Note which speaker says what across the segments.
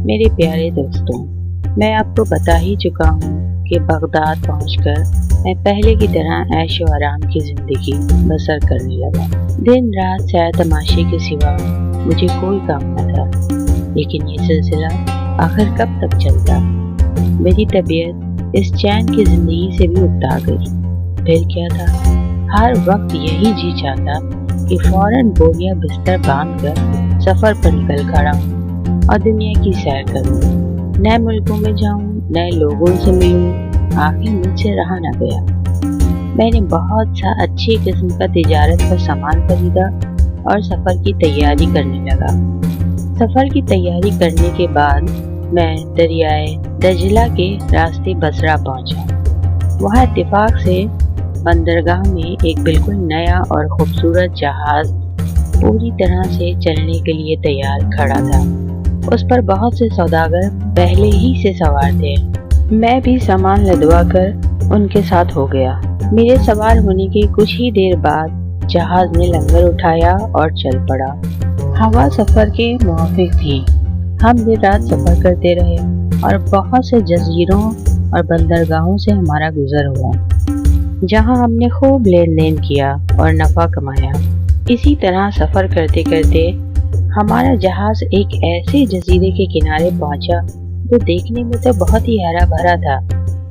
Speaker 1: میرے پیارے دوستوں، میں آپ کو بتا ہی چکا ہوں کہ بغداد پہنچ کر میں پہلے کی طرح عیش و آرام کی زندگی بسر کرنے لگا۔ دن رات سیر تماشے کے سوا مجھے کوئی کام نہ تھا، لیکن یہ سلسلہ آخر کب تک چلتا؟ میری طبیعت اس چین کی زندگی سے بھی اکتا گئی۔ پھر کیا تھا؟ ہر وقت یہی جی چاہتا کہ فوراً بوریا بستر باندھ کر سفر پر نکل کھڑا ہوں اور دنیا کی سیر کروں، نئے ملکوں میں جاؤں، نئے لوگوں سے ملوں۔ آخر مجھ سے رہا نہ گیا۔ میں نے بہت سا اچھی قسم کا تجارت کا سامان خریدا اور سفر کی تیاری کرنے لگا۔ سفر کی تیاری کرنے کے بعد میں دریائے دجلہ کے راستے بصرہ پہنچا۔ وہاں اتفاق سے بندرگاہ میں ایک بالکل نیا اور خوبصورت جہاز پوری طرح سے چلنے کے لیے تیار کھڑا تھا۔ اس پر بہت سے سوداگر پہلے ہی سے سوار تھے۔ میں بھی سامان لدوا کر ان کے ساتھ ہو گیا۔ میرے سوار ہونے کے کچھ ہی دیر بعد جہاز نے لنگر اٹھایا اور چل پڑا۔ ہوا سفر کے موافق تھی۔ ہم دیر رات سفر کرتے رہے اور بہت سے جزیروں اور بندرگاہوں سے ہمارا گزر ہوا، جہاں ہم نے خوب لین دین کیا اور نفع کمایا۔ اسی طرح سفر کرتے کرتے ہمارا جہاز ایک ایسے جزیرے کے کنارے پہنچا جو دیکھنے میں تو بہت ہی ہرا بھرا تھا،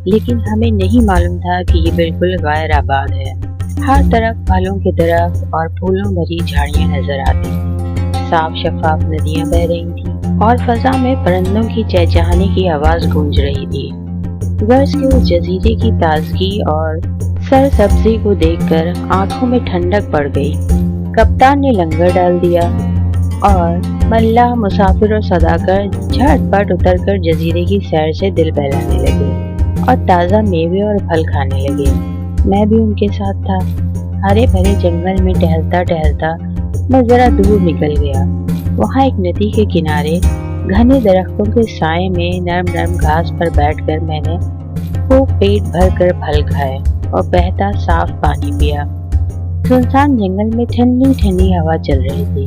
Speaker 1: لیکن ہمیں نہیں معلوم تھا کہ یہ بالکل غیر آباد ہے۔ ہر طرف پھلوں کے درخت اور پھولوں بھری جھاڑیاں نظر آتی، صاف شفاف ندیاں بہہ رہی تھیں اور فضا میں پرندوں کی چہچہانے کی آواز گونج رہی تھی۔ غرض کے اس جزیرے کی تازگی اور سرسبزی کو دیکھ کر آنکھوں میں ٹھنڈک پڑ گئی۔ کپتان نے لنگر ڈال دیا اور ملاح، مسافر اور سوداگر جھٹ پٹ اتر کر جزیرے کی سیر سے دل بہلانے لگے اور تازہ میوے اور پھل کھانے لگے۔ میں بھی ان کے ساتھ تھا۔ ہرے بھرے جنگل میں ٹہلتا ٹہلتا میں ذرا دور نکل گیا۔ وہاں ایک ندی کے کنارے گھنے درختوں کے سائے میں نرم نرم گھاس پر بیٹھ کر میں نے خوب پیٹ بھر کر پھل کھائے اور بہتا صاف پانی پیا۔ سنسان جنگل میں ٹھنڈی ٹھنڈی ہوا چل رہی تھی۔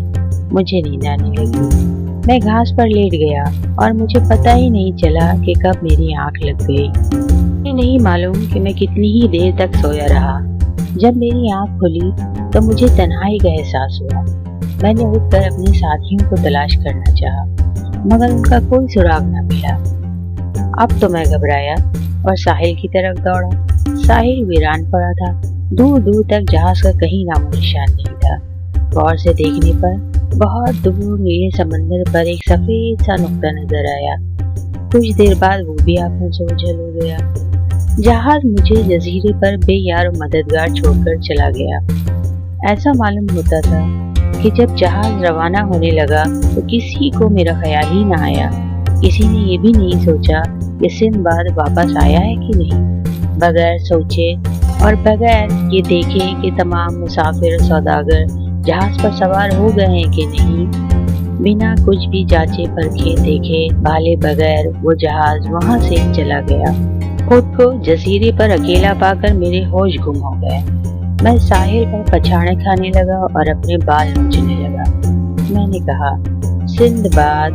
Speaker 1: مجھے نیند آنے لگی۔ میں گھاس پر لیٹ گیا اور مجھے پتہ ہی نہیں چلا کہ کب میری آنکھ لگ گئی۔ مجھے نہیں معلوم کہ میں کتنی ہی دیر تک سویا رہا۔ جب میری آنکھ کھلی تو مجھے تنہائی کا احساس ہوا۔ میں نے اٹھ کر اپنے ساتھیوں کو تلاش کرنا چاہا، مگر ان کا کوئی سراغ نہ ملا۔ اب تو میں گھبرایا اور ساحل کی طرف دوڑا۔ ساحل ویران پڑا تھا۔ دور دور تک جہاز کا کہیں نام و نشان نہیں تھا۔ غور سے دیکھنے پر بہت دور نیلے سمندر پر ایک سفید سا نقطہ نظر آیا۔ کچھ دیر بعد وہ بھی آنکھوں سے اوجھل ہو گیا۔ جہاز مجھے جزیرے پر بے یار و مددگار چھوڑ کر چلا گیا۔ ایسا معلوم ہوتا تھا کہ جب جہاز روانہ ہونے لگا تو کسی کو میرا خیال ہی نہ آیا۔ کسی نے یہ بھی نہیں سوچا کہ سندباد واپس آیا ہے کہ نہیں۔ بغیر سوچے اور بغیر یہ دیکھے کہ تمام مسافر سوداگر جہاز پر سوار ہو گئے ہیں کہ نہیں، بنا کچھ بھی جانچے پرکھے دیکھے بھالے بغیر وہ جہاز وہاں سے چلا گیا۔ خود کو جزیرے پر اکیلا پا کر میرے ہوش گم ہو گئے۔ میں ساحل پر پچھاڑے کھانے لگا اور اپنے بال نوچنے لگا۔ میں نے کہا، سندباد،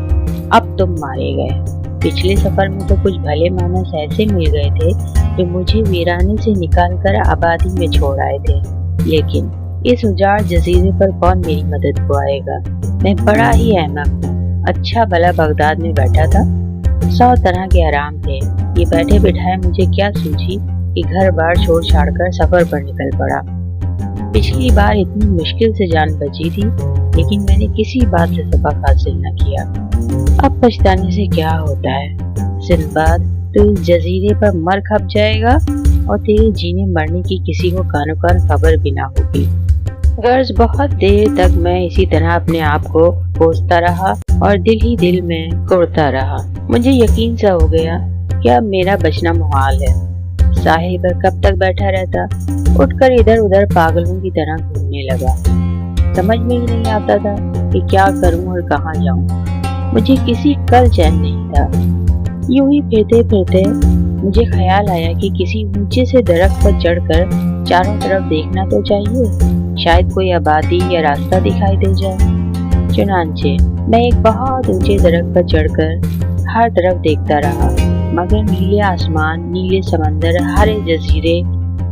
Speaker 1: اب تم مارے گئے۔ پچھلے سفر میں تو کچھ بھلے مانس ایسے مل گئے تھے جو مجھے ویرانے سے نکال کر آبادی میں چھوڑ آئے تھے، لیکن اس اجاڑ جزیرے پر کون میری مدد کو آئے گا؟ میں بڑا ہی احمق ہوں۔ اچھا بھلا بغداد میں بیٹھا تھا، 100 طرح کے آرام تھے۔ یہ بیٹھے بٹھائے مجھے کیا سوچی کہ گھر بار چھوڑ چھاڑ کر سفر پر نکل پڑا۔ پچھلی بار اتنی مشکل سے جان بچی تھی، لیکن میں نے کسی بات سے سبق حاصل نہ کیا۔ اب پچھتانے سے کیا ہوتا ہے؟ سندباد، تو اس جزیرے پر مر کھپ جائے گا اور تیرے جینے مرنے کی کسی کو کانوں کان خبر بھی نہ ہوگی۔ غرض بہت دیر تک میں اسی طرح اپنے آپ کو کوستا رہا اور دل ہی دل میں کوڑتا رہا۔ مجھے یقین سا ہو گیا کہ اب میرا بچنا محال ہے۔ ساحل پر کب تک بیٹھا رہتا؟ اٹھ کر ادھر ادھر پاگلوں کی طرح گھومنے لگا۔ سمجھ میں ہی نہیں آتا تھا کہ کیا کروں اور کہاں جاؤں۔ مجھے کسی کل چین نہیں تھا۔ یوں ہی پھرتے پھرتے مجھے خیال آیا کہ کسی اونچے سے درخت پر چڑھ کر چاروں طرف دیکھنا تو چاہیے، شاید کوئی آبادی یا راستہ دکھائی دے جائے۔ چنانچہ میں ایک بہت اونچے درخت پر چڑھ کر हर तरफ देखता रहा, मगर नीले आसमान, नीले समंदर, हरे जजीरे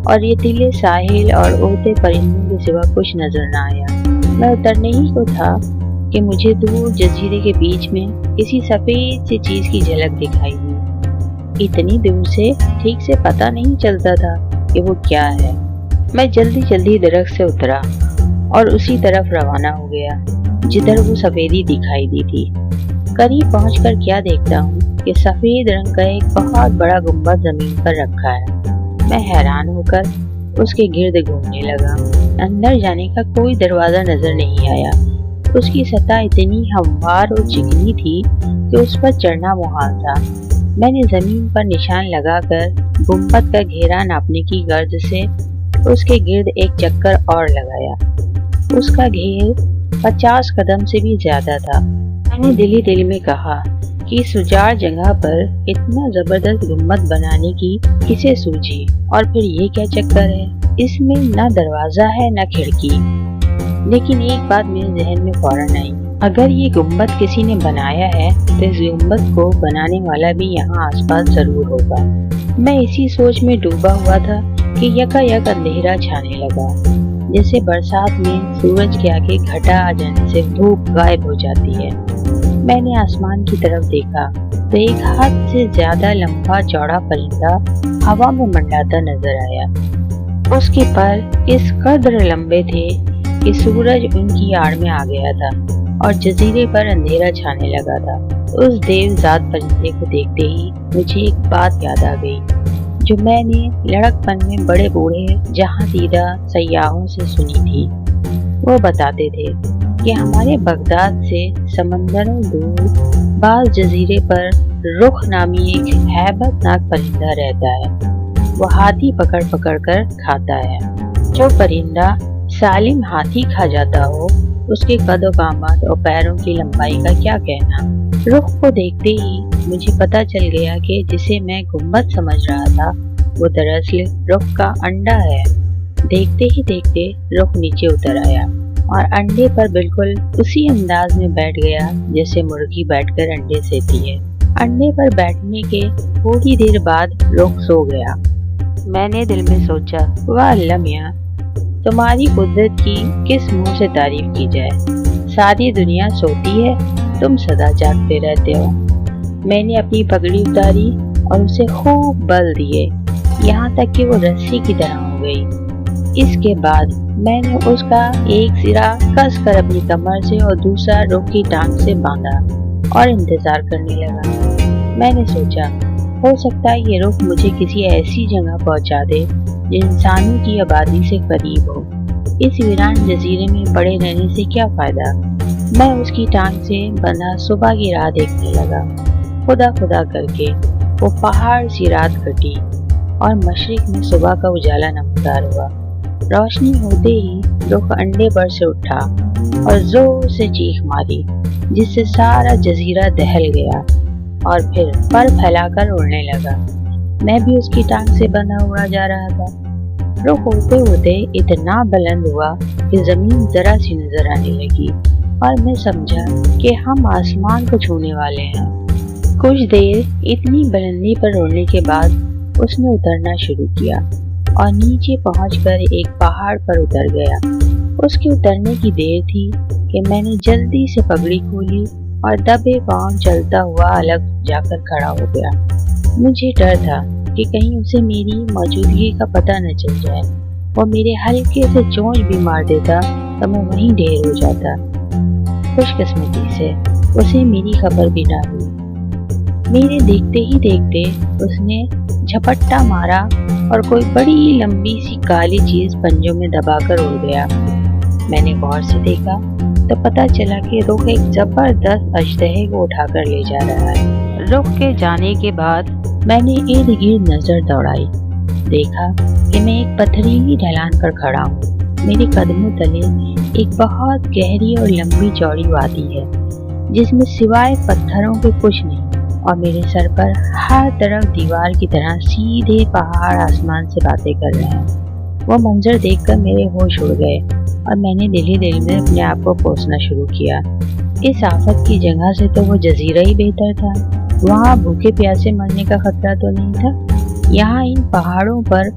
Speaker 1: और रेतीले साहिल और उड़ते परिंदों के सिवा कुछ नजर न आया। मैं उतरने ही को था कि मुझे दूर जजीरे के बीच में किसी सफेद सी चीज की झलक दिखाई दी। इतनी दूर से ठीक से पता नहीं चलता था कि वो क्या है। मैं जल्दी जल्दी दरख्त से उतरा और उसी तरफ रवाना हो गया जिधर वो सफेदी दिखाई दी थी। करीब पहुंचकर क्या देखता हूँ कि सफेद रंग का एक बहुत बड़ा गुंबद जमीन पर रखा है। मैं हैरान होकर उसके गिर्द घूमने लगा। अंदर जाने का कोई दरवाजा नजर नहीं आया। उसकी सतह इतनी हमवार और चिकनी थी कि उस पर चढ़ना मुहाल था। मैंने जमीन पर निशान लगाकर गुंबद का घेरा नापने की गर्ज से उसके गिर्द एक चक्कर और लगाया। उसका घेर 50 कदम से भी ज्यादा था। मैंने दिल ही दिल में कहा कि इस उजाड़ जगह पर इतना जबरदस्त गुंबद बनाने की किसे सूझी, और फिर ये क्या चक्कर है, इसमें न दरवाजा है न खिड़की। लेकिन एक बात मेरे जहन में फौरन आई, अगर ये गुंबद किसी ने बनाया है तो इस गुंबद को बनाने वाला भी यहाँ आसपास जरूर होगा। मैं इसी सोच में डूबा हुआ था कि यकायक अंधेरा छाने लगा। जैसे बरसात में सूरज के आगे घटा आ जाने से धूप गायब हो जाती है। मैंने आसमान की तरफ देखा तो एक हद से ज्यादा लंबा चौड़ा परिंदा हवा में मंडराता नजर आया। उसके पर इस कदर लंबे थे कि सूरज उनकी आड़ में आ गया था और जजीरे पर अंधेरा छाने लगा था। उस देवजात परिंदे को देखते ही मुझे एक बात याद आ गई जो मैंने लड़कपन में बड़े बूढ़े जहां दीदा सयाहों से सुनी थी। वो बताते थे कि हमारे बगदाद से समंदरों दूर बाल जजीरे पर रुख नामी एक हैबतनाक परिंदा रहता है। वो हाथी पकड़ पकड़ कर खाता है। जो परिंदा सालिम हाथी खा जाता हो, उसके कद कामत और पैरों की लंबाई का क्या कहना। रुख को देखते ही मुझे पता चल गया कि जिसे मैं गुंबद समझ रहा था वो दरअसल रुख का अंडा है। देखते ही देखते रुख नीचे उतर आया और अंडे पर बिल्कुल उसी अंदाज में बैठ गया जैसे मुर्गी बैठकर अंडे सेती है। अंडे पर बैठने के थोड़ी देर बाद रुख सो गया। मैंने दिल में सोचा, वाह अल्लाह मियां, तुम्हारी कुदरत की किस मुंह से तारीफ की जाए। सारी दुनिया सोती है, तुम सदा जागते रहते हो। मैंने अपनी पगड़ी उतारी और उसे खूब बल दिए, यहाँ तक कि वो रस्सी की तरह हो गई। इसके बाद मैंने उसका एक सिरा कस कर अपनी कमर से और दूसरा रुख की टांग से बांधा और इंतजार करने लगा। मैंने सोचा, हो सकता है ये रुख मुझे किसी ऐसी जगह पहुंचा दे जो इंसानों की आबादी से करीब हो। इस वीरान जजीरे में पड़े रहने से क्या फायदा। मैं उसकी टांग से बंधा सुबह की राह देखने लगा। खुदा खुदा करके वो पहाड़ सी रात कटी और मशरिक में सुबह का उजाला नमदार हुआ। रोशनी होते ही रुख अंडे पर से उठा और जोर से चीख मारी, जिससे सारा जजीरा दहल गया और फिर पर फैलाकर उड़ने लगा। मैं भी उसकी टांग से बंधा उड़ा जा रहा था। रुख होते होते इतना बुलंद हुआ कि जमीन जरा सी नजर आने लगी और मैं समझा कि हम आसमान को छूने वाले हैं। कुछ देर इतनी बुलंदी पर उड़ने के बाद उसने उतरना शुरू किया और नीचे पहुंचकर एक पहाड़ पर उतर गया। उसके उतरने की देर थी कि मैंने जल्दी से पगड़ी खोली और दबे पांव चलता हुआ अलग जाकर खड़ा हो गया। मुझे डर था कि कहीं उसे मेरी मौजूदगी का पता न चल जाए। वो मेरे हल्के से चोंच भी मार देता तो मैं वहीं ढेर हो जाता। खुशकिस्मती से उसे मेरी खबर भी न हुई। मेरे देखते ही देखते उसने झपट्टा मारा और कोई बड़ी लंबी सी काली चीज पंजों में दबाकर उड़ गया। मैंने गौर से देखा तो पता चला कि रुख एक जबरदस्त अजदहे को उठाकर ले जा रहा है। रुख के जाने के बाद मैंने इर्द गिर्द नजर दौड़ाई। देखा कि मैं एक पथरीली ढलान पर खड़ा हूँ। मेरे कदमों तले एक बहुत गहरी और लंबी चौड़ी वादी है जिसमें सिवाय पत्थरों के कुछ नहीं, और मेरे सर पर हर तरफ दीवार की तरह सीधे पहाड़ आसमान से बातें कर रहे हैं। वो मंजर देखकर मेरे होश उड़ गए और मैंने दिल ही दिल में अपने आप को कोसना शुरू किया। इस आफत की जगह से तो वो जजीरा ही बेहतर था। वहाँ भूखे प्यासे मरने का खतरा तो नहीं था। यहाँ इन पहाड़ों पर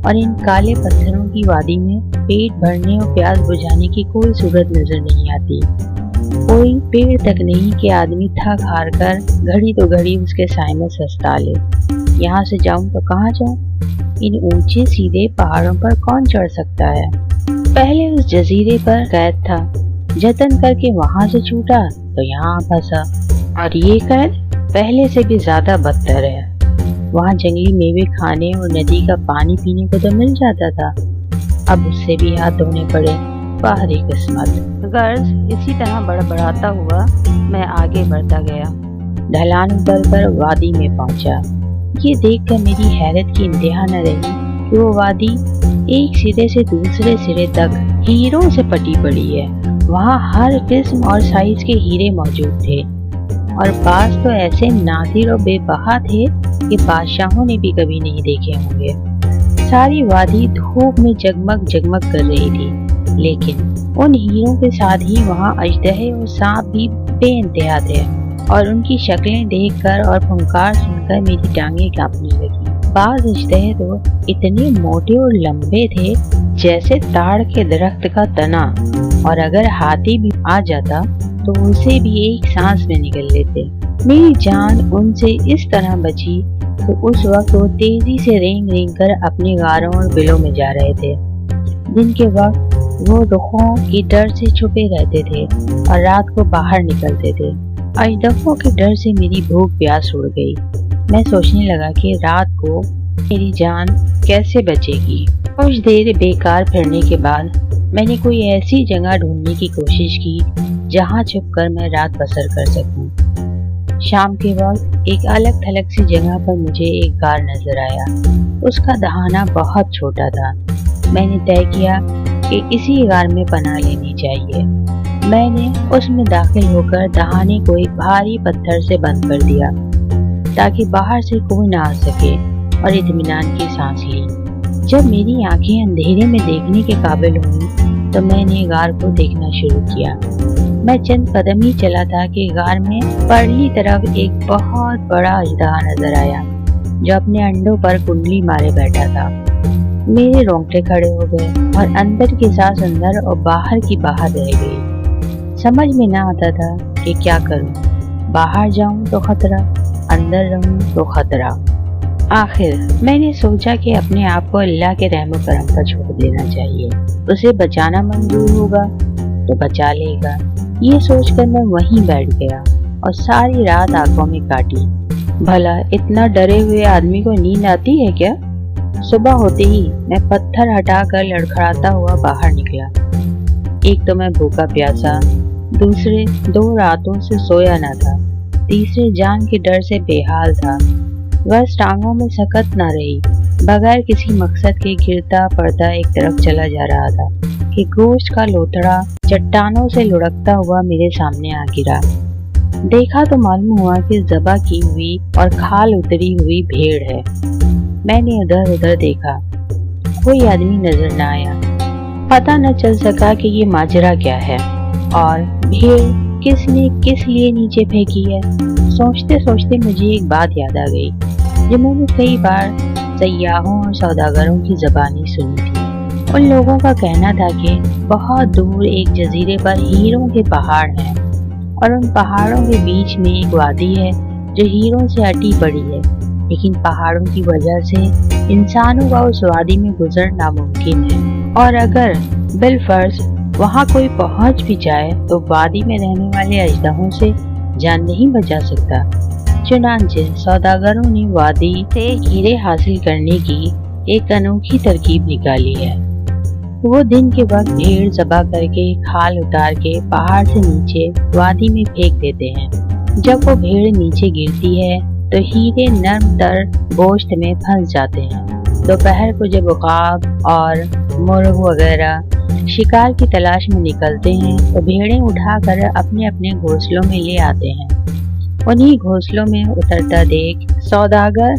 Speaker 1: और इन काले पत्थरों की वादी में पेट भरने और प्यास बुझाने की कोई सूरत नजर नहीं आती। कोई पेड़ तक नहीं कि आदमी थक हार कर घड़ी तो घड़ी उसके साए में सस्ता ले। यहाँ से जाऊं तो कहाँ जाऊं? इन ऊंचे सीधे पहाड़ों पर कौन चढ़ सकता है? पहले उस जजीरे पर कैद था, जतन करके वहां से छूटा तो यहाँ फंसा, और ये कैद पहले से भी ज्यादा बदतर है। वहाँ जंगली मेवे खाने और नदी का पानी पीने को तो मिल जाता था, अब उससे भी हाथ धोने पड़े। बाहरी किस्मत। गर्ज इसी तरह बड़बड़ाता हुआ मैं आगे बढ़ता गया। ढलान उतरकर वादी में पहुंचा। ये देखकर मेरी हैरत की इंतहा न रही कि वो वादी एक सिरे से दूसरे सिरे तक हीरों से पटी पड़ी है। वहाँ हर किस्म और साइज के हीरे मौजूद थे, और बाज तो ऐसे नादिर और बेबहा थे कि बादशाहों ने भी कभी नहीं देखे होंगे। सारी वादी धूप में जगमग जगमग कर रही थी, लेकिन उन हीरों के साथ ही वहाँ अजदहे और सांप भी बेइंतहा थे, और उनकी शक्लें देखकर और फुंकार सुनकर मेरी टांगें कांपने लगी। बाज अजदहे तो इतने मोटे और लंबे थे जैसे ताड़ के दरख्त का तना, और अगर हाथी भी आ जाता तो उसे भी एक सांस में निगल लेते। मेरी जान उनसे इस तरह बची तो उस वक्त वो तेजी से रेंग रेंग कर अपने गारों और बिलों में जा रहे थे। दिन के वक्त वो रुखों के डर से छुपे रहते थे और रात को बाहर निकलते थे। अजदहों के डर से मेरी भूख प्यास उड़ गई। मैं सोचने लगा कि रात को मेरी जान कैसे बचेगी। कुछ देर बेकार फिरने के बाद मैंने कोई ऐसी जगह ढूंढने की कोशिश की जहां छुपकर मैं रात बसर कर सकूं। शाम के वक्त एक अलग थलग सी जगह पर मुझे एक गार नजर आया। उसका दहाना बहुत छोटा था। मैंने तय किया कि इसी गार में पनाह लेनी चाहिए। मैंने उसमें दाखिल होकर दहाने को एक भारी पत्थर से बंद कर दिया ताकि बाहर से कोई ना आ सके, और इत्मीनान की सांस ली। जब मेरी आंखें अंधेरे में देखने के काबिल हुई तो मैंने गार को देखना शुरू किया। मैं चंद कदम ही चला था कि गार में परली तरफ एक बहुत बड़ा अजदहा नजर आया जो अपने अंडों पर कुंडली मारे बैठा था। मेरे रोंगटे खड़े हो गए और अंदर की सांस अंदर और बाहर की बाहर रह गई। समझ में ना आता था कि क्या करूं। बाहर जाऊं तो खतरा, अंदर रहूं तो खतरा। आखिर मैंने सोचा कि अपने आप को अल्लाह के रहम करम पर छोड़ देना चाहिए। उसे बचाना मंजूर होगा तो बचा लेगा। ये सोचकर मैं वहीं बैठ गया और सारी रात आंखों में काटी। भला इतना डरे हुए आदमी को नींद आती है क्या? सुबह होते ही मैं पत्थर हटाकर लड़खड़ाता हुआ बाहर निकला। एक तो मैं भूखा प्यासा, दूसरे 2 रातों से सोया न था, तीसरे जान के डर से बेहाल था। बस टांगों में सकत न रही, बगैर किसी मकसद के गिरता पड़ता एक तरफ चला जा रहा था कि गोश्त का लोथड़ा चट्टानों से लुढ़कता हुआ मेरे सामने आ गिरा। देखा तो मालूम हुआ कि ज़बा की हुई और खाल उतरी हुई भेड़ है। मैंने उधर उधर देखा, कोई आदमी नजर न आया। पता न चल सका कि ये माजरा क्या है और भेड़ किसने किस लिए नीचे फेंकी है। सोचते सोचते मुझे एक बात याद आ गई जो मैंने कई बार सयाहों और सौदागरों की ज़बानी सुनी थी। उन लोगों का कहना था कि बहुत दूर एक जजीरे पर हीरों के पहाड़ हैं, और उन पहाड़ों के बीच में एक वादी है जो हीरों से अटी पड़ी है, लेकिन पहाड़ों की वजह से इंसानों का उस वादी में गुजर नामुमकिन है, और अगर बिलफर्ज वहाँ कोई पहुँच भी जाए तो वादी में रहने वाले अजदहों से जान नहीं बचा सकता। चुनांचे सौदागरों ने वादी से हीरे हासिल करने की एक अनोखी तरकीब निकाली है। वो दिन के वक्त भेड़ ज़बा करके खाल उतार के पहाड़ से नीचे वादी में फेंक देते हैं। जब वो भेड़ नीचे गिरती है तो हीरे नर्म तर गोश्त में फंस जाते हैं। दोपहर को जब उकाब और मुर्ग वगैरह शिकार की तलाश में निकलते हैं तो भेड़ें उठाकर अपने अपने घोंसलों में ले आते हैं। उन्हीं घोंसलों में उतरता देख सौदागर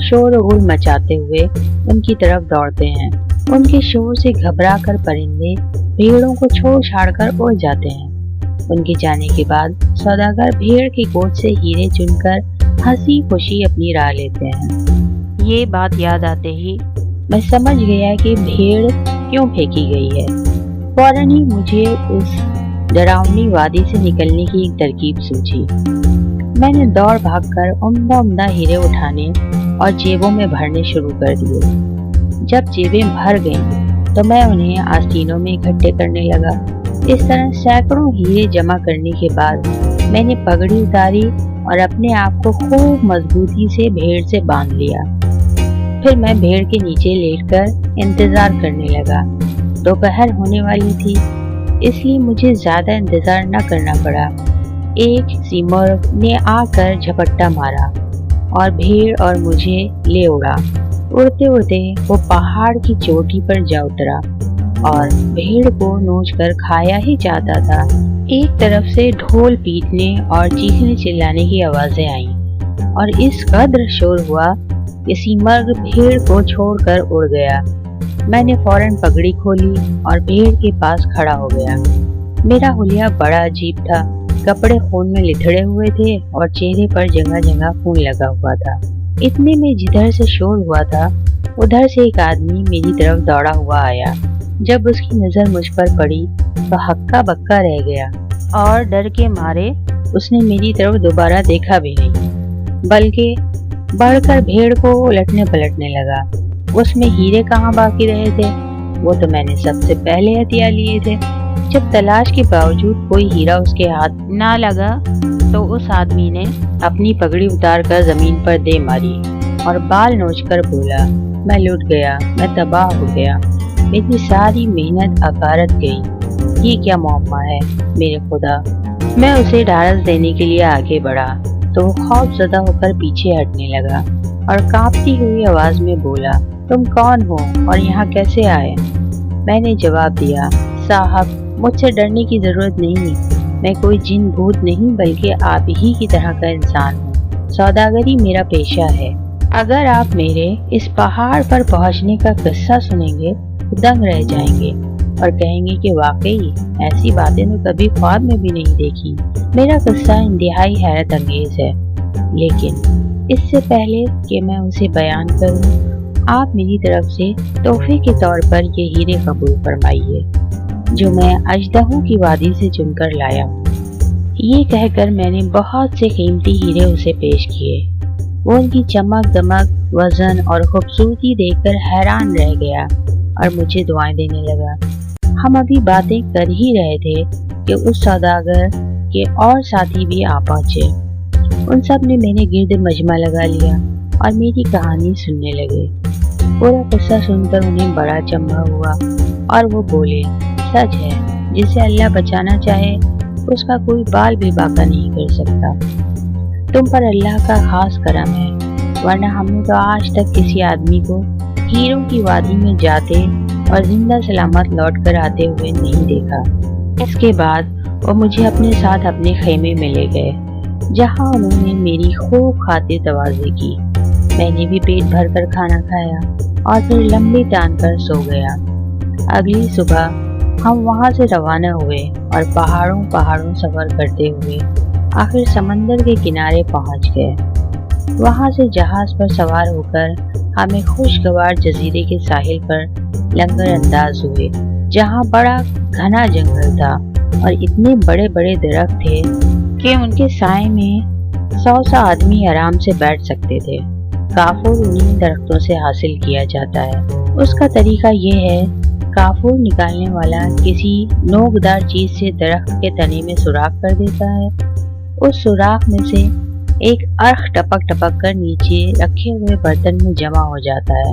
Speaker 1: शोर गुल मचाते हुए उनकी तरफ दौड़ते हैं। उनके शोर से घबराकर परिंदे भेड़ों को छोड़ छाड़ कर उड़ जाते हैं। उनके जाने के बाद सौदागर भेड़ की गोद से हीरे चुनकर हंसी खुशी अपनी राह लेते हैं। ये बात याद आते ही मैं समझ गया कि भेड़ क्यों फेंकी गई है। फौरन ही मुझे उस डरावनी वादी से निकलने की एक तरकीब सूझी। मैंने दौड़ भागकर उम्दा उम्दा हीरे उठाने और जेबों में भरने शुरू कर दिए। जब जेबें भर गईं, तो मैं उन्हें आस्तीनों में इकट्ठे करने लगा। इस तरह सैकड़ों हीरे जमा करने के बाद मैंने पगड़ी उतारी और अपने आप को खूब मजबूती से भेड़ से बांध लिया। फिर मैं भेड़ के नीचे लेटकर इंतजार करने लगा। दोपहर होने वाली थी, इसलिए मुझे ज्यादा इंतजार न करना पड़ा। एक सिमर ने आकर झपट्टा मारा और भेड़ और मुझे ले उड़ा। उड़ते उड़ते वो पहाड़ की चोटी पर जा उतरा और भेड़ को नोचकर खाया ही चाहता था। एक तरफ से ढोल पीटने और चीखने चिल्लाने की आवाजें आईं और इस कदर शोर हुआ कि सिमर भेड़ को छोड़कर उड़ गया। मैंने फौरन पगड़ी खोली और भेड़ के पास खड़ा हो गया। मेरा हुलिया बड़ा अजीब था। कपड़े खून में लिथड़े हुए थे और चेहरे पर जगह जगह खून लगा हुआ था। इतने में जिधर से शोर हुआ था, उधर से एक आदमी मेरी तरफ दौड़ा हुआ आया। जब उसकी नजर मुझ पर पड़ी तो हक्का बक्का रह गया और डर के मारे उसने मेरी तरफ दोबारा देखा भी नहीं, बल्कि बढ़कर भेड़ को उलटने पलटने लगा। उसमें हीरे कहाँ बाकी रहे थे? वो तो मैंने सबसे पहले हथिया लिए थे। जब तलाश के बावजूद कोई हीरा उसके हाथ ना लगा, तो उस आदमी ने अपनी पगड़ी उतारकर जमीन पर दे मारी और बाल नोचकर बोला, मैं लुट गया, मैं तबाह हो गया, मेरी सारी मेहनत अकारत गई। ये क्या मुअम्मा है मेरे खुदा। मैं उसे ढाढ़स देने के लिए आगे बढ़ा तो वो खौफजदा होकर पीछे हटने लगा और कांपती हुई आवाज में बोला, तुम कौन हो और यहाँ कैसे आए? मैंने जवाब दिया, साहब मुझसे डरने की जरूरत नहीं, मैं कोई जिन भूत नहीं बल्कि आप ही की तरह का इंसान हूँ। सौदागरी मेरा पेशा है। अगर आप मेरे इस पहाड़ पर पहुँचने का किस्सा सुनेंगे तो दंग रह जाएंगे और कहेंगे कि वाकई ऐसी बातें तो कभी ख्वाब में भी नहीं देखी। मेरा किस्सा इंतहाई हैरत अंगेज है, लेकिन इससे पहले कि मैं उसे बयान करूं, आप मेरी तरफ से तोहफे के तौर पर ये हीरे कबूल फरमाइए जो मैं अजदहों की वादी से चुनकर लाया हूँ। ये कहकर मैंने बहुत से कीमती हीरे उसे पेश किए। वो उनकी चमक दमक, वजन और खूबसूरती देखकर हैरान रह गया और मुझे दुआएं देने लगा। हम अभी बातें कर ही रहे थे कि उस सौदागर के और साथी भी आ पहुंचे। उन सब ने मेरे गिर्द मजमा लगा लिया और मेरी कहानी सुनने लगे। पूरा किस्सा सुनकर उन्हें बड़ा चंभा हुआ और वो बोले, सच है, जिसे अल्लाह बचाना चाहे उसका कोई बाल भी बाका नहीं कर सकता। तुम पर अल्लाह का खास करम है, वरना हमने तो आज तक किसी आदमी को हीरों की वादी में जाते और जिंदा सलामत लौट कर आते हुए नहीं देखा। इसके बाद वो मुझे अपने साथ अपने खेमे में ले गए, जहाँ उन्होंने मेरी खूब खातिर तवाज़ी की। मैंने भी पेट भर कर खाना खाया और फिर लंबी तान कर सो गया। अगली सुबह हम वहाँ से रवाना हुए और पहाड़ों सफर करते हुए आखिर समंदर के किनारे पहुँच गए। वहाँ से जहाज पर सवार होकर हम एक खुशगवार जजीरे के साहिल पर लंगर अंदाज हुए, जहाँ बड़ा घना जंगल था और इतने बड़े बड़े दरख्त थे कि उनके साए में 100 आदमी आराम से बैठ सकते थे। काफूर उन्हीं दरख्तों से हासिल किया जाता है। उसका तरीका ये है, काफूर निकालने वाला किसी नोकदार चीज से दरख्त के तने में सुराख कर देता है। उस सुराख में से एक अर्ख टपक टपक कर नीचे रखे हुए बर्तन में जमा हो जाता है।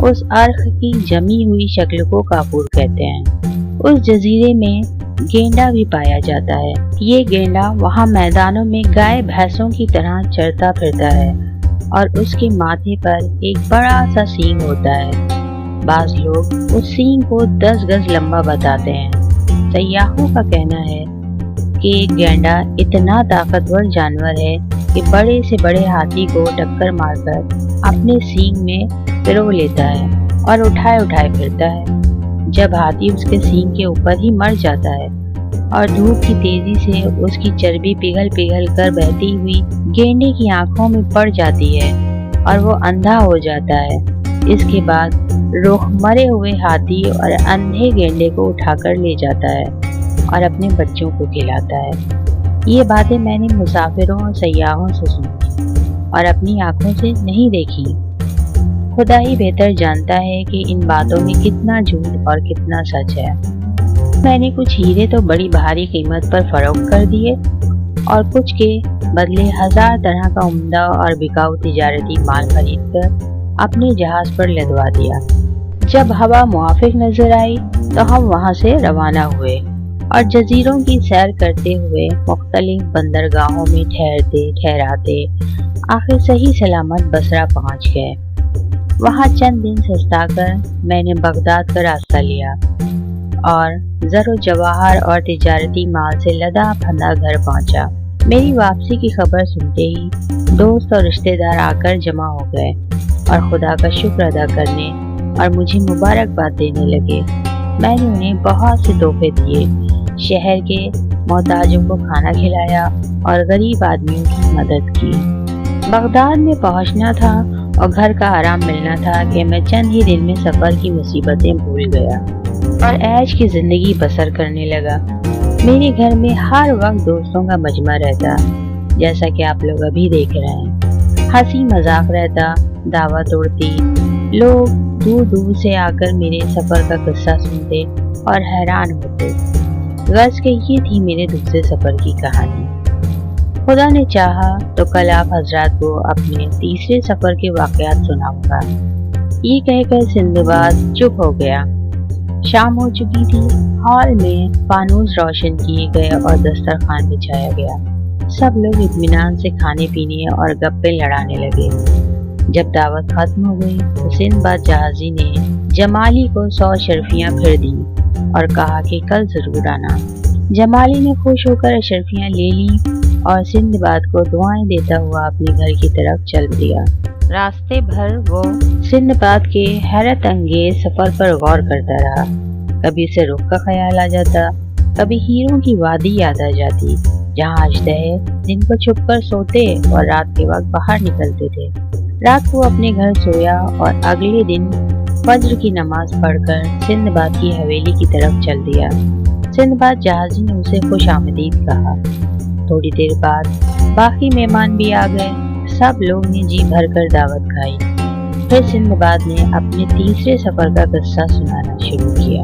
Speaker 1: उस अर्ख की जमी हुई शक्ल को काफूर कहते हैं। उस जजीरे में गेंडा भी पाया जाता है। ये गेंडा वहाँ मैदानों में गाय भैंसों की तरह चरता फिरता है और उसके माथे पर एक बड़ा सा सींग होता है। बाज लोग उस सींग को 10 गज लंबा बताते हैं। सयाहों का कहना है कि गेंडा इतना ताकतवर जानवर है कि बड़े से बड़े हाथी को टक्कर मारकर अपने सींग में पिरो लेता है और उठाए उठाए फिरता है। जब हाथी उसके सींग के ऊपर ही मर जाता है اور دھوپ کی تیزی سے اس کی چربی پگھل کر بہتی ہوئی گینڈے کی آنکھوں میں پڑ جاتی ہے اور وہ اندھا ہو جاتا ہے۔ اس کے بعد رخ مرے ہوئے ہاتھی اور اندھے گینڈے کو اٹھا کر لے جاتا ہے اور اپنے بچوں کو کھلاتا ہے۔ یہ باتیں میں نے مسافروں اور سیاحوں سے سنی اور اپنی آنکھوں سے نہیں دیکھی۔ خدا ہی بہتر جانتا ہے کہ ان باتوں میں کتنا جھوٹ اور کتنا سچ ہے۔ میں نے کچھ ہیرے تو بڑی بھاری قیمت پر فروخت کر دیے اور کچھ کے بدلے 1000 طرح کا عمدہ اور بکاؤ تجارتی مال خرید کر اپنے جہاز پر لدوا دیا۔ جب ہوا موافق نظر آئی تو ہم وہاں سے روانہ ہوئے اور جزیروں کی سیر کرتے ہوئے مختلف بندرگاہوں میں ٹھہراتے آخر صحیح سلامت بصرہ پہنچ گئے۔ وہاں چند دن سستا کر میں نے بغداد کا راستہ لیا اور زر و جواہر اور تجارتی مال سے لدا پھندا گھر پہنچا۔ میری واپسی کی خبر سنتے ہی دوست اور رشتہ دار آ کر جمع ہو گئے اور خدا کا شکر ادا کرنے اور مجھے مبارکباد دینے لگے۔ میں نے انہیں بہت سے تحفے دیے، شہر کے محتاجوں کو کھانا کھلایا اور غریب آدمیوں کی مدد کی۔ بغداد میں پہنچنا تھا اور گھر کا آرام ملنا تھا کہ میں چند ہی دن میں سفر کی مصیبتیں بھول گیا اور عیش کی زندگی بسر کرنے لگا۔ میرے گھر میں ہر وقت دوستوں کا مجمع رہتا، جیسا کہ آپ لوگ ابھی دیکھ رہے ہیں۔ ہنسی مذاق رہتا، دعوت اڑتی، لوگ دور دور سے آ کر میرے سفر کا قصہ سنتے اور حیران ہوتے۔ غرض کہ یہ تھی میرے دوسرے سفر کی کہانی۔ خدا نے چاہا تو کل آپ حضرات کو اپنے تیسرے سفر کے واقعات سناؤں گا۔ یہ کہہ کر سندباد چپ ہو گیا۔ شام ہو چکی تھی۔ ہال میں فانوس روشن کیے گئے اور دسترخوان بچھایا گیا۔ سب لوگ اطمینان سے کھانے پینے اور گپے لڑانے لگے۔ جب دعوت ختم ہو گئی تو سندباد جہازی نے جمالی کو 100 اشرفیاں پھر دی اور کہا کہ کل ضرور آنا۔ جمالی نے خوش ہو کر اشرفیاں لے لیں اور سندباد کو دعائیں دیتا ہوا اپنے گھر کی طرف چل دیا۔ راستے بھر وہ سندباد کے حیرت انگیز سفر پر غور کرتا رہا۔ کبھی اسے رخ کا خیال آ جاتا، کبھی ہیروں کی وادی یاد آ جاتی جہاں اژدہے دن کو چھپ کر سوتے اور رات کے وقت باہر نکلتے تھے۔ رات کو اپنے گھر سویا اور اگلے دن فجر کی نماز پڑھ کر سندباد کی حویلی کی طرف چل دیا۔ سندباد جہازی نے اسے خوش آمدید کہا۔ تھوڑی دیر بعد باقی مہمان بھی آ گئے۔ سب لوگ نے جی بھر کر دعوت کھائی۔ پھر سندباد نے اپنے تیسرے سفر کا قصہ سنانا شروع کیا۔